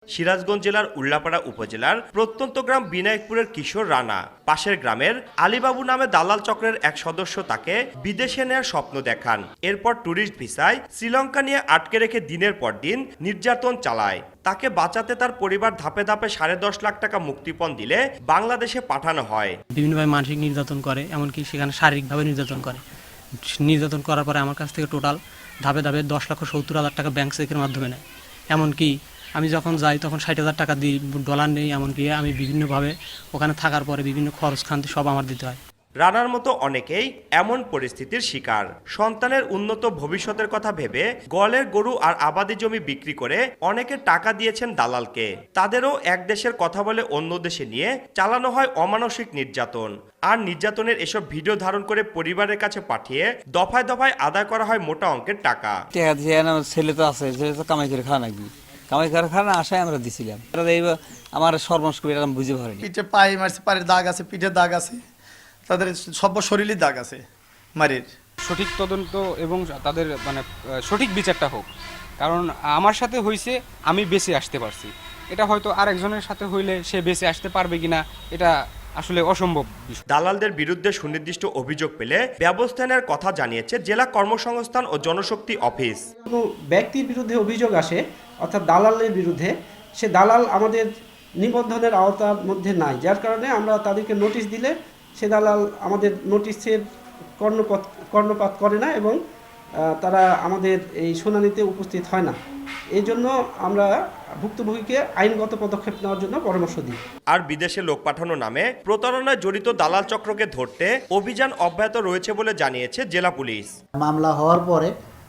সিরাজগঞ্জ জেলার উল্লাপাড়া উপজেলার প্রত্যন্ত গ্রাম বিনায়কপুরের কিশোর রানা পাশের গ্রামের আলীবাবু নামে দালাল চক্রের এক সদস্য তাকে বিদেশে নেওয়ার স্বপ্ন দেখান। এরপর ট্যুরিস্ট ভিসায় শ্রীলঙ্কা নিয়ে আটকে রেখে দিনের পর দিন নির্যাতন চালায়। তাকে বাঁচাতে তার পরিবার ধাপে ধাপে 10.5 লাখ টাকা মুক্তিপণ দিলে বাংলাদেশে পাঠানো হয়। বিভিন্নভাবে মানসিক নির্যাতন করে, এমনকি সেখানে শারীরিকভাবে নির্যাতন করে। নির্যাতন করার পরে আমার কাছ থেকে টোটাল ধাপে ধাপে 10,70,000 টাকা ব্যাংক চেকের মাধ্যমে নেয়। এমনকি আমি যখন যাই তখন 60,000 টাকা দিই, ডলার নেই। এমনকি আমি বিভিন্নভাবে ওখানে থাকার পরে বিভিন্ন খরচ খান্তি সব আমার দিতে হয়। রানার মতো অনেকেই এমন পরিস্থিতির শিকার। সন্তানের উন্নত ভবিষ্যতের কথা ভেবে গোয়ালের গরু আর আবাদি জমি বিক্রি করে অনেকে টাকা দিয়েছেন দালালকে। তাদেরও এক দেশের কথা বলে অন্য দেশে নিয়ে চালানো হয় অমানসিক নির্যাতন। আর নির্যাতনের এসব ভিডিও ধারণ করে পরিবারের কাছে পাঠিয়ে দফায় দফায় আদায় করা হয় মোটা অঙ্কের টাকা। ছেলে তো আছে, ছেলে তো কামাই করে খাওয়া নাকি, কামাই করে খাওয়া আশায় আমরা দিছিলাম। আমার সর্বনাশ করে এরকম বুঝে পারিনি। পিঠে পায়ে মারছে, পায়ের দাগ আছে, পিঠের দাগ আছে, তাদের সব শরীরের দাগ আছে মারির। সঠিক তদন্ত এবং তাদের সঠিক বিচারটা হোক, কারণ আমার সাথে হয়েছে, আমি বেঁচে আসতে পারছি। এটা হয়তো আরেকজনের সাথে হইলে সে বেঁচে আসতে পারবে কিনা এটা আসলে অসম্ভব বিষয়। দালালদের বিরুদ্ধে সুনির্দিষ্ট অভিযোগ পেলে ব্যবস্থা নেওয়ার কথা জানিয়েছে জেলা কর্মসংস্থান ও জনশক্তি অফিস। কোনো ব্যক্তির বিরুদ্ধে অভিযোগ আসে, অর্থাৎ দালালের বিরুদ্ধে, সে দালাল আমাদের নিবন্ধনের আওতার মধ্যে নাই, যার কারণে আমরা তাদেরকে নোটিশ দিলে সে দালাল আমাদের নোটিশের কর্ণপাত করে না এবং তারা আমাদের এই শুনানিতে উপস্থিত হয় না। এই জন্য আমরা ভুক্তভোগীকে আইনগত পদক্ষেপ নেওয়ার জন্য পরামর্শ দিই। আর বিদেশে লোক পাঠানো নামে প্রতারণায় জড়িত দালাল চক্রকে ধরতে অভিযান অব্যাহত রয়েছে বলে জানিয়েছে জেলা পুলিশ। মামলা হওয়ার পরে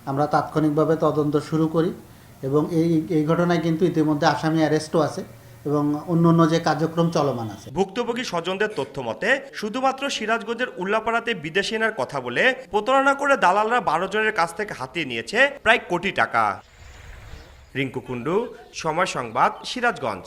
আমরা তাৎক্ষণিকভাবে তদন্ত শুরু করি এবং এই ঘটনায় কিন্তু ইতিমধ্যে আসামি অ্যারেস্টও আছে এবং অন্য যে কার্যক্রম চলমান আছে। ভুক্তভোগী স্বজনদের তথ্য মতে শুধুমাত্র সিরাজগঞ্জের উল্লাপাড়াতে বিদেশি নেওয়ার কথা বলে প্রতারণা করে দালালরা 12 জনের কাছ থেকে হাতিয়ে নিয়েছে প্রায় কোটি টাকা। রিঙ্কু কুণ্ডু, সময় সংবাদ, সিরাজগঞ্জ।